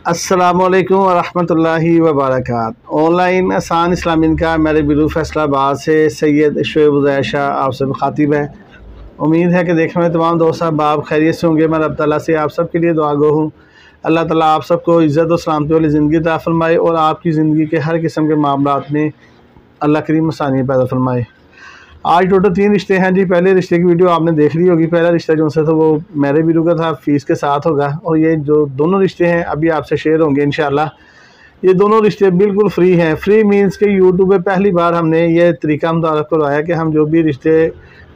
अस्सलामुअलैकुम वरहमतुल्लाहि वबरकातुहू। ऑनलाइन आसान इस्लामी का मेरे बिलू फैसलाबाद से सैयद शोएब उज़ैर शाह आप सब खातिब है। उम्मीद है कि देखने में तमाम दोस्त बाब खैरियत से होंगे। मैं रब ताला से आप सब के लिए दुआ गो हूँ। अल्लाह ताला आप सबको इज़्ज़त और सलामती वाली ज़िंदगी अता फ़रमाए और आपकी ज़िंदगी के हर किस्म के मामलात में अल्लाह करीम आसानी पैदा फरमाए। आज टोटल 3 रिश्ते हैं जी। पहले रिश्ते की वीडियो आपने देख ली होगी। पहला रिश्ता जो सा था वो मेरे वीडियो का था, फ़ीस के साथ होगा। और ये जो दोनों रिश्ते हैं अभी आपसे शेयर होंगे इंशाल्लाह। ये दोनों रिश्ते बिल्कुल फ्री हैं। फ्री मींस के यूट्यूब पे पहली बार हमने ये तरीका मुतारफ़ करवाया कि हम जो भी रिश्ते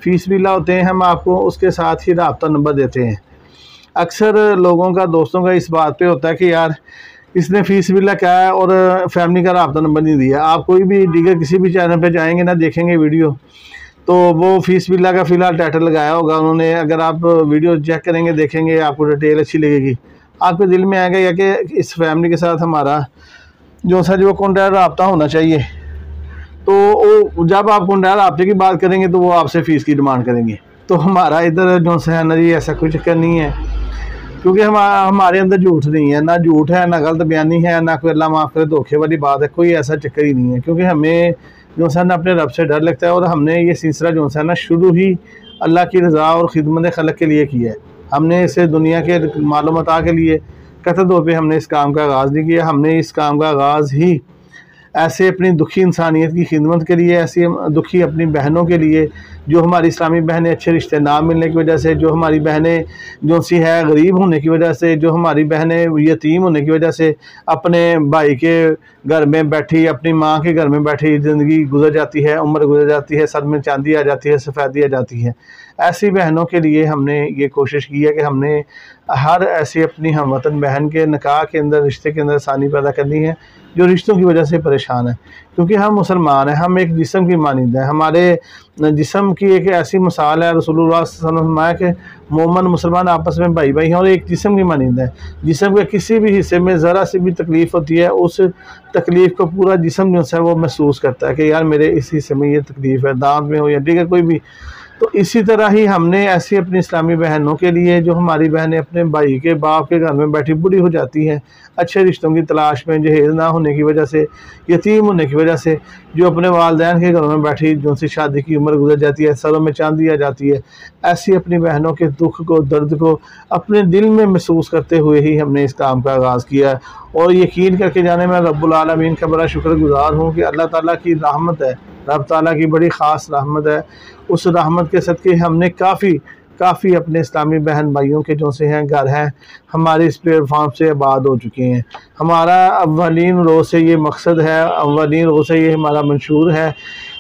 फ़ीस बिला होते हैं हम आपको उसके साथ ही राब्ता नंबर देते हैं। अक्सर लोगों का, दोस्तों का इस बात पे होता है कि यार इसने फ़ीस बिला क्या है और फैमिली का राब्ता नंबर नहीं दिया। आप कोई भी दीगर किसी भी चैनल पे जाएंगे ना, देखेंगे वीडियो, तो वो फ़ीस बिला का फ़िलहाल टाइटल लगाया होगा उन्होंने। अगर आप वीडियो चेक करेंगे, देखेंगे, आपको डिटेल अच्छी लगेगी, आपके दिल में आएगा या कि इस फैमिली के साथ हमारा जो कॉन्टैक्ट रब्ता होना चाहिए। तो जब आप कॉन्टैक्ट रब्ते की बात करेंगे तो वो आपसे फ़ीस की डिमांड करेंगे। तो हमारा इधर जो है ना जी, ऐसा कोई चक्कर नहीं है, क्योंकि हमारे अंदर झूठ नहीं है, ना झूठ है, ना गलत बयानी है, ना कोई अल्लाह माफ़ करे धोखे वाली बात है। कोई ऐसा चक्कर ही नहीं है, क्योंकि हमें जो है ना अपने रब से डर लगता है और हमने ये सिलसिला जो है ना शुरू ही अल्लाह की रज़ा और खिदमत खलक के लिए किया है। हमने इसे दुनिया के मालूमात के लिए कतई तौर पे हमने इस काम का आगाज़ नहीं किया। हमने इस काम का आगाज़ ही ऐसे अपनी दुखी इंसानियत की खिदमत के लिए, ऐसी दुखी अपनी बहनों के लिए जो हमारी इस्लामी बहनें अच्छे रिश्ते ना मिलने की वजह से, जो हमारी बहनें जो सी है गरीब होने की वजह से, जो हमारी बहनें यतीम होने की वजह से अपने भाई के घर में बैठी, अपनी माँ के घर में बैठी ज़िंदगी गुजर जाती है, उम्र गुजर जाती है, सर में चांदी आ जाती है, सफ़ेदी आ जाती है। ऐसी बहनों के लिए हमने ये कोशिश की है कि हमने हर ऐसी अपनी हमवतन बहन के निकाह के अंदर, रिश्ते के अंदर आसानी पैदा करनी है जो रिश्तों की वजह से परेशान है। क्योंकि हम मुसलमान हैं, हम एक जिस्म की मानिंद है। हमारे जिस्म की एक ऐसी मिसाल है, रसूलुल्लाह सल्लल्लाहु अलैहि वसल्लम के मोमन मुसलमान आपस में भाई भाई हैं और एक जिस्म की मानिंद है। जिस्म के किसी भी हिस्से में ज़रा सी भी तकलीफ़ होती है, उस तकलीफ़ को पूरा जिस्म जो है वो महसूस करता है कि यार मेरे इस हिस्से में ये तकलीफ़ है, दांत में हो या ठीक है कोई भी। तो इसी तरह ही हमने ऐसी अपनी इस्लामी बहनों के लिए, जो हमारी बहनें अपने भाई के बाप के घर में बैठी बूढ़ी हो जाती हैं, अच्छे रिश्तों की तलाश में, जहेज़ ना होने की वजह से, यतीम होने की वजह से, जो अपने वालिदैन के घरों में बैठी जो सी शादी की उम्र गुजर जाती है, सरों में चांदी आ जाती है, ऐसी अपनी बहनों के दुख को, दर्द को अपने दिल में महसूस करते हुए ही हमने इस काम का आगाज़ किया। और यकीन करके जाने मैं रब्बुल आलमीन का बड़ा शुक्रगुज़ार हूँ कि अल्लाह ताला की रहमत है, रब ताला की बड़ी ख़ास रहमत है। उस रहमत के सदक़े हमने काफ़ी अपने इस्लामी बहन भाइयों के जो से हैं घर हैं हमारे इस प्लेटफॉर्म से आबाद हो चुके हैं। हमारा अव्वलीन रोज़ से ये मकसद है, अव्वलीन रोज़ से ये हमारा मंशूर है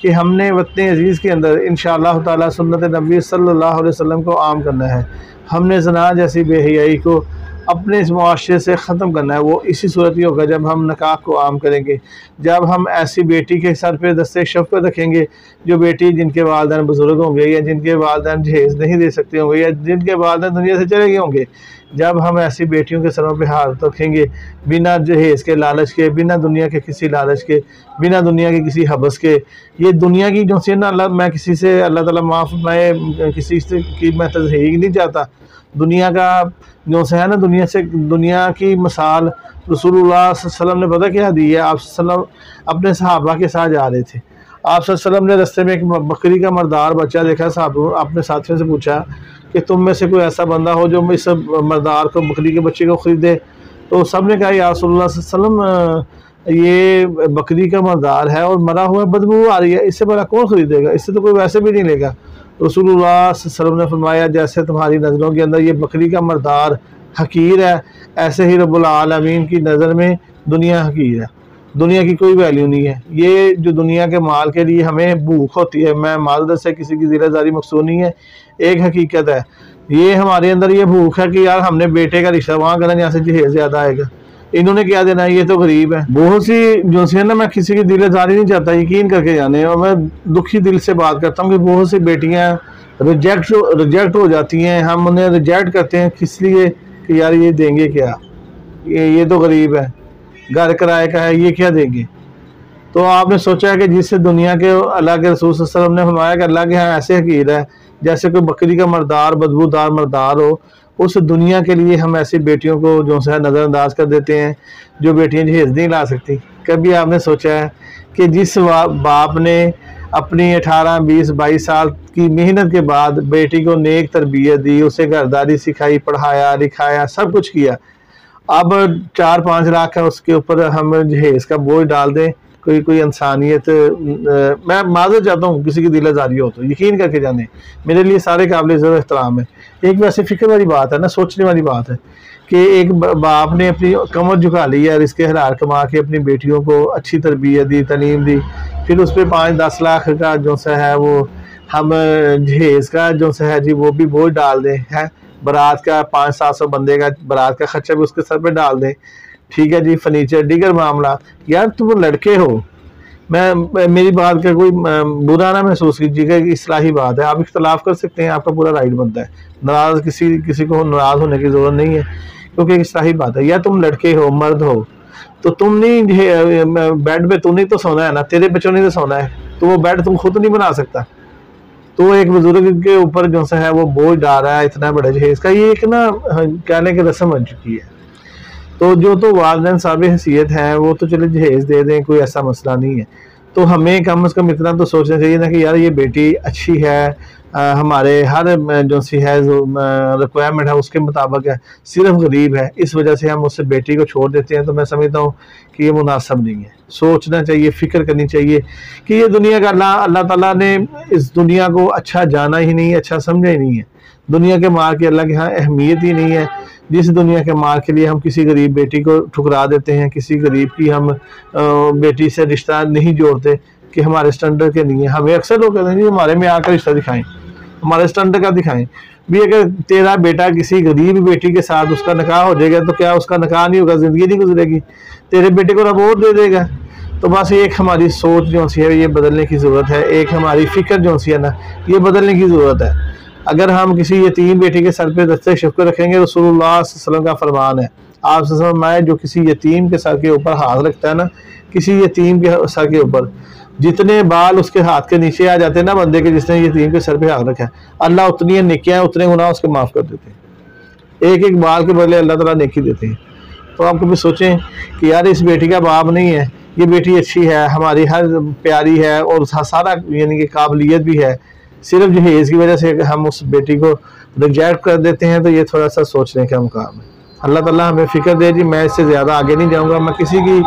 कि हमने वतन अज़ीज़ के अंदर इंशाअल्लाह ताला सुन्नत नबी सल्लल्लाहु अलैहि वसल्लम को आम करना है। हमने ज़ना जैसी बेहयाई को अपने इस मुआशरे से ख़त्म करना है। वो इसी सूरत ही होगा जब हम निकाह को आम करेंगे, जब हम ऐसी बेटी के सर पे दस्ते शफ़क़त रखेंगे, जो बेटी जिनके वालिदैन बुज़ुर्ग होंगे या जिनके वालिदैन जहेज़ नहीं दे सकते होंगे या जिनके वालिदैन दुनिया से चले गए होंगे। जब हम ऐसी बेटियों के सरों पे हाथ रखेंगे बिना जहेज़ के, लालच के, बिना दुनिया के किसी लालच के, बिना दुनिया के किसी हवस के, ये दुनिया की जो सी ना, मैं किसी से अल्लाह ताला माफ़, मैं किसी से की मैं तज़हीक नहीं चाहता। दुनिया का जो है ना, दुनिया की मिसाल रसूलुल्लाह सल्लल्लाहु अलैहि वसल्लम ने पता क्या दी है। आप सल्लल्लाहु अपने सहाबा के साथ जा रहे थे, आप सल्लल्लाहु अलैहि वसल्लम ने रास्ते में एक बकरी का मर्दार बच्चा देखा। साहब अपने साथियों से पूछा कि तुम में से कोई ऐसा बंदा हो जो इस मर्दार को, बकरी के बच्चे को ख़रीदे। तो सब ने कहा या रसूलुल्लाह सल्लल्लाहु अलैहि वसल्लम ये बकरी का मर्दार है और मरा हुआ बदबू आ रही है, इससे बड़ा कौन ख़रीदेगा, इससे तो कोई वैसे भी नहीं लेगा। रसूलुल्लाह सल्लल्लाहु अलैहि वसल्लम ने फरमाया जैसे तुम्हारी नज़रों के अंदर ये बकरी का मर्दार हकीर है, ऐसे ही रब्बुल आलमीन की नज़र में दुनिया हकीर है। दुनिया की कोई वैल्यू नहीं है। ये जो दुनिया के माल के लिए हमें भूख होती है, मैं मालदर से किसी की ज़िलादारी मकसूद नहीं है, एक हकीकत है ये हमारे अंदर ये भूख है कि यार हमने बेटे का रिश्ता वहाँ करना जहाँ से जहेज़ ज़्यादा आएगा, इन्होंने क्या देना है, ये तो गरीब है। बहुत सी जो है ना, मैं किसी की दिलदारी नहीं चाहता, यकीन करके जाने, और मैं दुखी दिल से बात करता हूँ कि बहुत सी बेटियाँ रिजेक्ट हो जाती हैं। हम उन्हें रिजेक्ट करते हैं किस लिए कि यार ये देंगे क्या, ये तो गरीब है, घर किराए का है, ये क्या देंगे। तो आपने सोचा है कि जिससे दुनिया के अल्लाह के रसूल सल्लल्लाहु अलैहि वसल्लम ने फरमाया कि अल्लाह के यहाँ ऐसे हकीर है जैसे कोई बकरी का मर्दार, बदबूदार मर्दार हो, उस दुनिया के लिए हम ऐसी बेटियों को जो है नज़रअंदाज कर देते हैं, जो बेटियां जहेज़ नहीं ला सकती। कभी आपने सोचा है कि जिस बाप ने अपनी 18, 20, 22 साल की मेहनत के बाद बेटी को नेक तरबियत दी, उसे घरदारी सिखाई, पढ़ाया लिखाया, सब कुछ किया, अब 4-5 लाख है उसके ऊपर हम जहेज़ का बोझ डाल दें? कोई इंसानियत, मैं माजर चाहता हूँ किसी की दिल आज़ारी हो तो यकीन करके जाने, मेरे लिए सारे काबिल इज़्ज़त एहतराम है। एक वैसे फ़िक्र वाली बात है ना, सोचने वाली बात है कि एक बाप ने अपनी कमर झुका ली है और इसके हलाल कमा के अपनी बेटियों को अच्छी तरबियत दी, तालीम दी, फिर उस पर 5-10 लाख का जो सा है वो हम जहेज़ का जो सा है जी वो भी बोझ डाल दें, है बारात का 500-700 बंदे का बारात का खर्चा भी उसके सर पे डाल दें, ठीक है जी, फर्नीचर दीगर मामला। यार तुम लड़के हो, मेरी बात का कोई बुरा ना महसूस कीजिएगा, इस्लाही बात है, आप इख्तलाफ कर सकते हैं, आपका पूरा राइट बनता है, नाराज किसी को नाराज होने की ज़रूरत नहीं है, क्योंकि इस्लाही बात है। या तुम लड़के हो, मर्द हो, तो तुम नहीं बेड पे तुम नहीं तो सोना है ना, तेरे बच्चों ने तो सोना है, तो वो बेड तुम खुद नहीं बना सकता, तो एक बुजुर्ग के ऊपर जो सा है वो बोझ डाल रहा है इतना बड़ा जहेज़ का, ये एक ना कहने की रस्म बन चुकी है। तो जो तो वालिदैन साहब हैसियत हैं वो तो चले जहेज़ दे दें, कोई ऐसा मसला नहीं है। तो हमें कम से कम इतना तो सोचना चाहिए ना कि यार ये बेटी अच्छी है, हमारे हर जो सी है रिक्वायरमेंट है उसके मुताबिक है, सिर्फ गरीब है इस वजह से हम उससे बेटी को छोड़ देते हैं, तो मैं समझता हूँ कि ये मुनासिब नहीं है। सोचना चाहिए, फ़िक्र करनी चाहिए कि ये दुनिया का अल्लाह ताला ने इस दुनिया को अच्छा जाना ही नहीं, अच्छा समझा ही नहीं है। दुनिया के माल की अल्लाह के यहाँ अहमियत ही नहीं है। जिस दुनिया के माल के लिए हम किसी गरीब बेटी को ठुकरा देते हैं, किसी गरीब की हम बेटी से रिश्ता नहीं जोड़ते कि हमारे स्टैंडर्ड के नहीं है। हमें अक्सर लोग कहते हैं हमारे में आकर रिश्ता दिखाएं, हमारे स्टैंडर्ड का दिखाएं भी। अगर तेरा बेटा किसी गरीब बेटी के साथ उसका निकाह हो जाएगा तो क्या उसका निकाह नहीं होगा, ज़िंदगी नहीं गुजरेगी, तेरे बेटे को रब और दे देगा। तो बस एक हमारी सोच जो सी है ये बदलने की ज़रूरत है, एक हमारी फ़िक्र जो सी है ना ये बदलने की ज़रूरत है। अगर हम किसी यतीम बेटी के सर पे दस्ते शफ़क़त रखेंगे, रसूलुल्लाह सल्लल्लाहु अलैहि वसल्लम का फरमान है, आप फरमाए जो किसी यतीम के सर के ऊपर हाथ रखता है ना, किसी यतीम के सर के ऊपर जितने बाल उसके हाथ के नीचे आ जाते हैं ना बंदे के, जिसने यतीम के सर पे हाथ रखा है, अल्लाह उतनी नेकियां उतने गुनाह उसके माफ़ कर देते हैं। एक एक बाल के बदले अल्लाह ताला नेकी देते हैं। तो आप कभी सोचें कि यार इस बेटी का बाप नहीं है, ये बेटी अच्छी है, हमारी हर प्यारी है और सारा यानी कि काबिलियत भी है, सिर्फ जहेज़ की वजह से हम उस बेटी को रिजेक्ट कर देते हैं, तो ये थोड़ा सा सोचने का मुकाम है। अल्लाह ताला हमें फ़िक्र दे जी। मैं इससे ज़्यादा आगे नहीं जाऊँगा, मैं किसी की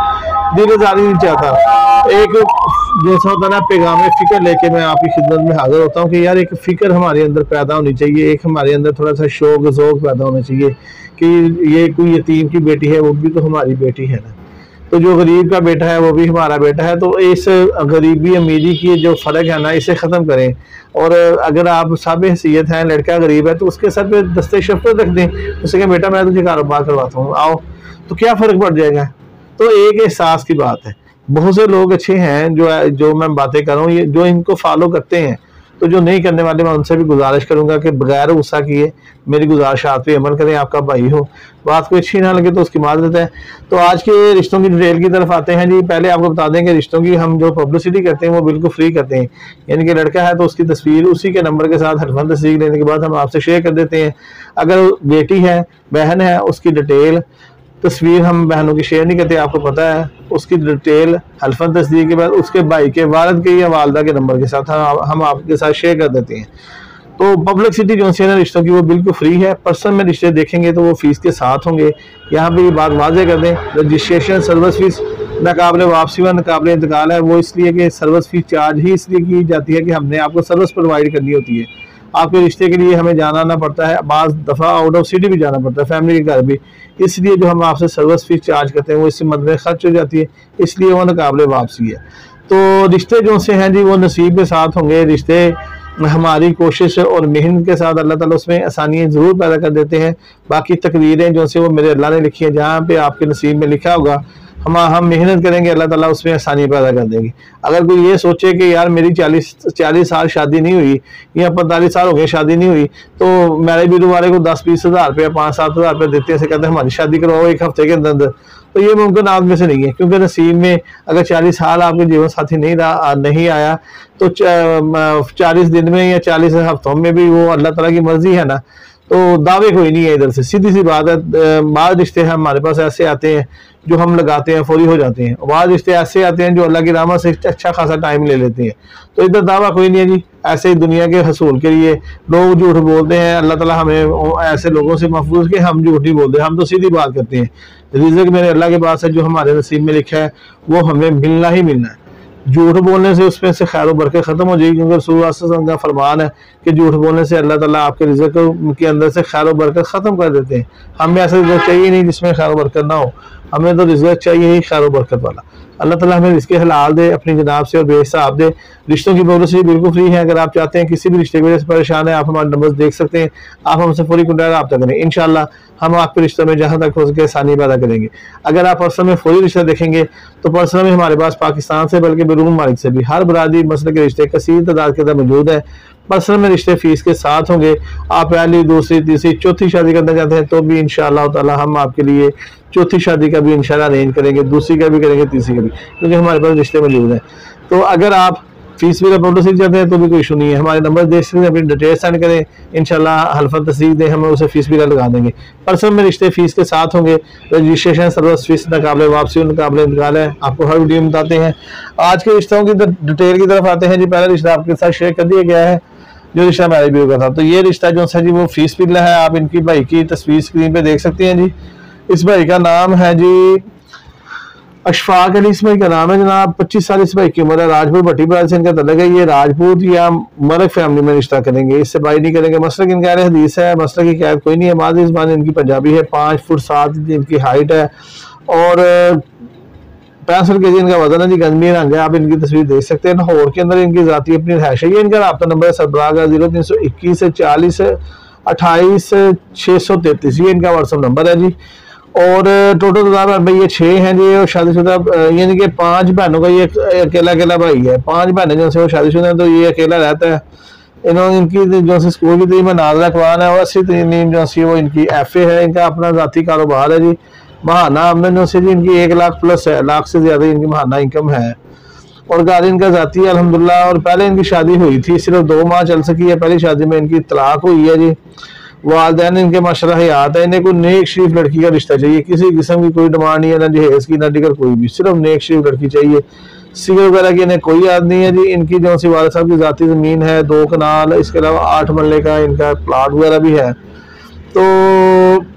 दिलदारी नहीं चाहता। एक जैसा होता है ना पैगाम फ़िक्र लेके मैं आपकी खिदमत में हाजिर होता हूँ कि यार एक फ़िक्र हमारे अंदर पैदा होनी चाहिए, एक हमारे अंदर थोड़ा सा शौक़ ज़ौक़ पैदा होना चाहिए कि ये कोई यतीम की बेटी है, वो भी तो हमारी बेटी है ना, तो जो गरीब का बेटा है वो भी हमारा बेटा है। तो इस गरीबी अमीरी की जो फ़र्क है ना इसे ख़त्म करें, और अगर आप साब हैसियत हैं, लड़का गरीब है तो उसके सर पे दस्ते शफ़क़त रख दें, उससे कहें बेटा मैं तुझे कारोबार करवाता हूँ, आओ, तो क्या फ़र्क पड़ जाएगा। तो एक एहसास की बात है। बहुत से लोग अच्छे हैं जो मैं बातें कर रहा हूँ, ये जो इनको फॉलो करते हैं, तो जो नहीं करने वाले मैं उनसे भी गुजारिश करूंगा कि बगैर गुस्सा किए मेरी गुजारिशात पे अमल करें। आपका भाई हो, बात कोई अच्छी ना लगे तो उसकी माजरत है। तो आज के रिश्तों की डिटेल की तरफ आते हैं जी। पहले आपको बता दें कि रिश्तों की हम जो पब्लिसिटी करते हैं वो बिल्कुल फ्री करते हैं, यानी कि लड़का है तो उसकी तस्वीर उसी के नंबर के साथ हरफन तस्दीक लेने के बाद हम आपसे शेयर कर देते हैं। अगर बेटी है, बहन है, उसकी डिटेल तस्वीर हम बहनों की शेयर नहीं करते, आपको पता है, उसकी डिटेल हल्फन तस्दीक के बाद उसके भाई के, वालिद के या वालदा के नंबर के साथ हम आपके साथ शेयर कर देते हैं। तो पब्लिसिटी जो है ना रिश्तों की वो बिल्कुल फ्री है। पर्सन में रिश्ते देखेंगे तो वो फीस के साथ होंगे। यहाँ पे ये बात वाज़ेह कर दें, रजिस्ट्रेशन सर्विस फीस नाकाबिले वापसी व नाकाबिले इंतकाल है। वो इसलिए कि सर्विस फीस चार्ज ही इसलिए की जाती है कि हमने आपको सर्विस प्रोवाइड करनी होती है। आपके रिश्ते के लिए हमें जाना ना पड़ता है, बाज़ दफ़ा आउट ऑफ सिटी भी जाना पड़ता है, फैमिली के घर भी, इसलिए जो हम आपसे सर्विस फीस चार्ज करते हैं वो इससे मद में खर्च हो जाती है, इसलिए वो नाकाबिले वापसी है। तो रिश्ते जो से हैं जी वो नसीब के साथ होंगे। रिश्ते हमारी कोशिश और मेहनत के साथ अल्लाह ताला उसमें आसानियाँ ज़रूर पैदा कर देते हैं। बाकी तकदीरें जो से वो मेरे अल्लाह ने लिखी है, जहाँ पे आपके नसीब में लिखा होगा हम मेहनत करेंगे, अल्लाह ताला उसमें आसानी पैदा कर देंगे। अगर कोई ये सोचे कि यार मेरी 40 साल शादी नहीं हुई या 45 साल हो गए शादी नहीं हुई, तो मेरे ब्यूरो वाले को 10-20 हज़ार रुपया 5-7 हज़ार रुपया देते हैं, से कहते हैं हमारी शादी करवाओ 1 हफ्ते के अंदर, तो ये मुमकिन आप में से नहीं है, क्योंकि नसीब में अगर 40 साल आपके जीवन साथी नहीं आया तो 40 दिन में या 40 हफ्तों में भी वो अल्लाह ताला की मर्जी है ना। तो दावे कोई नहीं है इधर से, सीधी सी बात है। बाद रिश्ते हमारे पास ऐसे आते हैं जो हम लगाते हैं फौरी हो जाते हैं, बाद रिश्ते ऐसे आते हैं जो अल्लाह की रहमत से अच्छा खासा टाइम ले लेते हैं। तो इधर दावा कोई नहीं है जी। ऐसे ही दुनिया के हसूल के लिए लोग झूठ बोलते हैं, अल्लाह ताला हमें ऐसे लोगों से महफूज के हम झूठ नहीं बोलते, हम तो सीधी बात करते हैं। रिज़्क़ मेरे अल्लाह के पास है, जो हमारे नसीब में लिखा है वो हमें मिलना ही मिलना है। झूठ बोलने से उसमें से खैर बरकत खत्म हो जाएगी, क्योंकि रसूल सल्लल्लाहु अलैहि वसल्लम का फरमान है कि झूठ बोलने से अल्लाह ताला आपके रिज़्क़ के अंदर से खैर बरकत खत्म कर देते हैं। हमें ऐसा रिज़्क़ चाहिए नहीं जिसमें खैर बरकत ना हो, हमें तो रिज़्क़ चाहिए ही खैर बरकत वाला। अल्लाह ताला हमें रिज़्क़ हलाल दे, अपनी जनाब से और बेहिसाब दे। रिश्तों की पब्लिसिटी बिल्कुल फ्री है। अगर आप चाहते हैं किसी भी रिश्ते की वजह से परेशान है, आप हमारे नंबर देख सकते हैं, आप हमसे फौरी कॉन्टैक्ट रब्ता करें। इंशाल्लाह हम आपके रिश्तों में जहाँ तक हो सके आसानी पैदा करेंगे। अगर आप पर्सनल में फौरी रिश्ता देखेंगे तो पर्सनल में हमारे पास पाकिस्तान से बल्कि बैरून मुल्क से भी हर बरादरी मसले के रिश्ते कसीर तादाद के अंदर मौजूद है। पर्सनल में रिश्ते फीस के साथ होंगे। आप पहली, दूसरी, तीसरी, चौथी शादी करना चाहते हैं तो भी इंशाअल्लाह ताला हम आपके लिए चौथी शादी का भी इंशाल्लाह अरेंज करेंगे, दूसरी का भी करेंगे, तीसरी का भी, क्योंकि हमारे पास रिश्ते मौजूद हैं। तो अगर आप फीस भी अपलोड सीख जाते हैं तो भी कोई इशू नहीं है। हमारे नंबर देख सकते हैं, अपनी डिटेल सेंड करें, इंशाल्लाह हल्फा तस्दीक दें, हम उसे फीस भी लगा देंगे। पर्सनल में रिश्ते फीस के साथ होंगे। रजिस्ट्रेशन, सर्विस फीस, नाकाबिले वापसी, नाकाबिले इंतकाल है, आपको हर वीडियो में बताते हैं। आज के रिश्तों की डिटेल की तरफ आते हैं जी। पहला रिश्ता आपके साथ शेयर कर दिया गया है, जो रिश्ता मैरिज ब्यूरो का था। तो ये रिश्ता जो है जी वो फीस पिल्ला है। आप इनकी भाई की तस्वीर स्क्रीन पे देख सकते हैं जी। इस भाई का नाम है जी अशफाक अली, इस भाई का नाम है जनाब। 25 साल इस भाई की उम्र है। राजपूत भट्टी परिवार से इनका तल्लुक है। ये राजपूत या मरक फैमिली में रिश्ता करेंगे, इससे बाई नहीं करेंगे। मसलक इनका अहले हदीस है, मसलक की कैद कोई नहीं है। मादी ज़बान इनकी पंजाबी है। 5 फुट 7 इंच इनकी हाइट है और 65 kg इनका वजन है जी। गंजमी रंग है, आप इनकी तस्वीर देख सकते हैं। लाहौर के अंदर इनकी जाती अपनी रहायश है। ये इनका राब्ता नंबर है सरबराह का 0321 40 28 633, ये इनका व्हाट्सअप नंबर है जी। और टोटल भाई ये 6 हैं जी और शादीशुदा, यानी कि 5 बहनों का ये अकेला भाई है। 5 बहनें जो से वो शादीशुदा है, तो ये अकेला रहता है। इन्होंने इनकी जो से स्कूल की तरीम नाजरा अखबार है और 80 तरीम जो सी वो इनकी FA है। इनका अपना जाती कारोबार है जी। महाना आमदन जो से जी इनकी 1 लाख प्लस है, लाख से ज्यादा इनकी महाना इनकम है। और गाड़ी इनका जाती है अल्हम्दुलिल्लाह। और पहले इनकी शादी हुई थी, सिर्फ 2 माह चल सकी है। पहली शादी में इनकी तलाक हुई है जी। वालिदैन इनके माशाल्लाह हयात है। इन्हें कोई नेक शरीफ लड़की का रिश्ता चाहिए, किसी किस्म की कोई डिमांड नहीं है, ना जहेज की ना डिगर कोई भी, सिर्फ नेक शरीफ लड़की चाहिए। सिगर वगैरह की इन्हें कोई याद नहीं है जी। इनकी जो सी वालिद साहब की जाती ज़मीन है 2 कनाल, इसके अलावा 8 मरले का इनका प्लाट वगैरह भी है। तो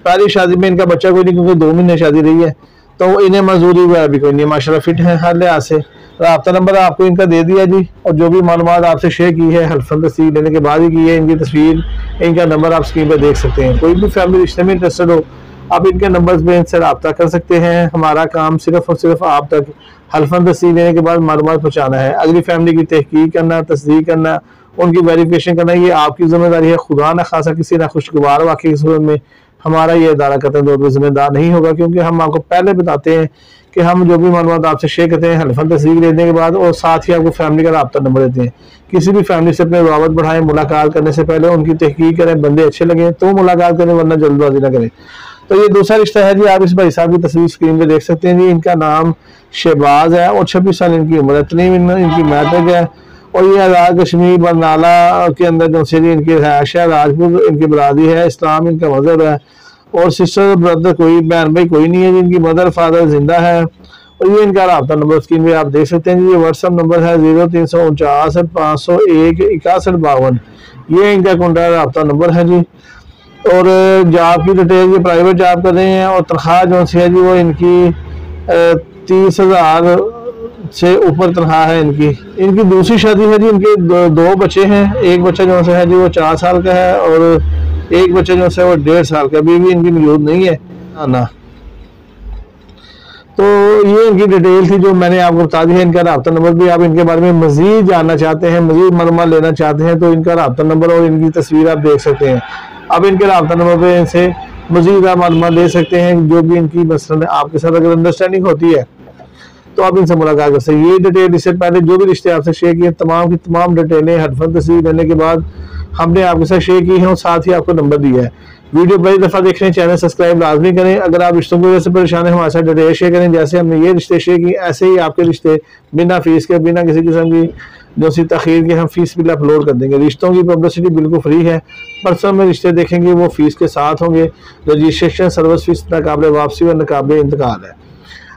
पहली शादी में इनका बच्चा कोई नहीं, क्योंकि 2 महीने शादी रही है, तो इन्हें मजदूरी वगैरह भी कोई नहीं, माशाल्लाह फिट है हर लिहाज से। राब्ता नंबर आपको इनका दे दिया जी। और जो भी मालूमात आपसे शेयर की है हल्फन तस्दीक लेने के बाद ही की है। इनकी तस्वीर, इनका नंबर आप स्क्रीन पर देख सकते हैं। कोई भी फैमिली रिश्ते में इंटरेस्टेड हो, आप इनके नंबर पे इनसे रब्ता कर सकते हैं। हमारा काम सिर्फ और सिर्फ आप तक हल्फन तस्दीक लेने के बाद मालूमात पहुँचाना है। अगली फैमिली की तहकीक करना, तस्दीक करना, उनकी वेरिफिकेशन करना, ये आपकी जिम्मेदारी है। खुदा न खासा किसी ना खुशगवार वाक़े की सूरत में हमारा ये इदारा कतई तौर पर जिम्मेदार नहीं होगा, क्योंकि हम आपको पहले बताते हैं कि हम जो भी मालूमात आपसे शेयर करते हैं हल्फन तस्दीक लेने के बाद, और साथ ही आपको फैमिली का राब्ता नंबर देते हैं। किसी भी फैमिली से अपने रवाबत बढ़ाएं, मुलाकात करने से पहले उनकी तहकीक करें, बंदे अच्छे लगे तो मुलाकात करें, वरना जल्दबाजी ना करें। तो ये दूसरा रिश्ता है जी। आप इस भाई साहब की तस्वीर स्क्रीन पे देख सकते हैं जी। इनका नाम शहबाज है और 26 साल इनकी उम्र है। तनीम इनकी मैट्रिक है और ये आज़ाद कश्मीर बरनाला के अंदर जो से इनकी रहायश है। राजपूत इनकी बरादरी है, इस्लाम इनका मजहब है। और सिस्टर ब्रदर कोई बहन भाई कोई नहीं है जी। इनकी मदर फादर जिंदा है। और ये इनका राब्ता नंबर स्क्रीन पे आप देख सकते हैं जी। ये व्हाट्सअप नंबर है 0349 501 6152, ये इनका कॉन्टैक्ट राब्ता नंबर है जी। और जॉब की डिटेल, ये प्राइवेट जॉब कर रहे हैं और तनख्वाह जो है जी वो इनकी 30,000 से ऊपर तनख्वाह है इनकी। इनकी दूसरी शादी है जी। इनके 2 बच्चे हैं। एक बच्चा जो है जी वो 4 साल का है और एक बच्चा जो है वो 1.5 साल का। अभी भी इनकी मौजूद नहीं है ना। तो ये इनकी डिटेल थी जो मैंने आपको बता दी है। इनका राब्ता नंबर भी, आप इनके बारे में मजीद जानना चाहते हैं, मजीद मालूमात लेना चाहते हैं, तो इनका राब्ता नंबर और इनकी तस्वीर आप देख सकते हैं। अब इनके राब्ता नंबर पे इनसे मजीद आप मालूमात ले सकते हैं। जो भी इनकी मसलन आपके साथ अगर अंडरस्टैंडिंग होती है तो आप इनसे मुलाकात कर सकते हैं। ये डिटेल इससे पहले जो भी रिश्ते आपसे शेयर किए तमाम की तमाम डिटेलें हल्फन तस्दीक लेने के बाद हमने आपके साथ शेयर की है और साथ ही आपको नंबर दिया है। वीडियो पहली दफ़ा देख रहे हैं, चैनल सब्सक्राइब लाजमी करें। अगर आप रिश्तों की वजह से परेशान हैं, हमारे साथ डिटेल शेयर करें। जैसे हमने ये रिश्ते शेयर किए ऐसे ही आपके रिश्ते बिना फीस के, बिना किसी किस्म की जो सी तखीर की हम फीस बिल अपलोड कर देंगे। रिश्तों की पब्लिसिटी बिल्कुल फ्री है। पर्सन में रिश्ते देखेंगे वो फीस के साथ होंगे। रजिस्ट्रेशन सर्विस फीस नाकाबिल वापसी व नाकाबिल इंतकाल है।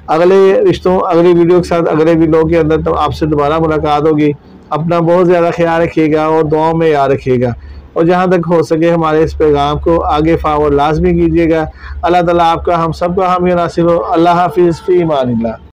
अगली वीडियो के साथ अगले वीडियो के अंदर तो आपसे दोबारा मुलाकात होगी। अपना बहुत ज़्यादा ख्याल रखिएगा और दुआओं में याद रखिएगा, और जहाँ तक हो सके हमारे इस पैगाम को आगे फॉरवर्ड लाजमी कीजिएगा। अल्लाह ताला आपका हम सबका हामी नासिर हो। अल्लाह हाफिज़, फ़ी अमानिल्लाह।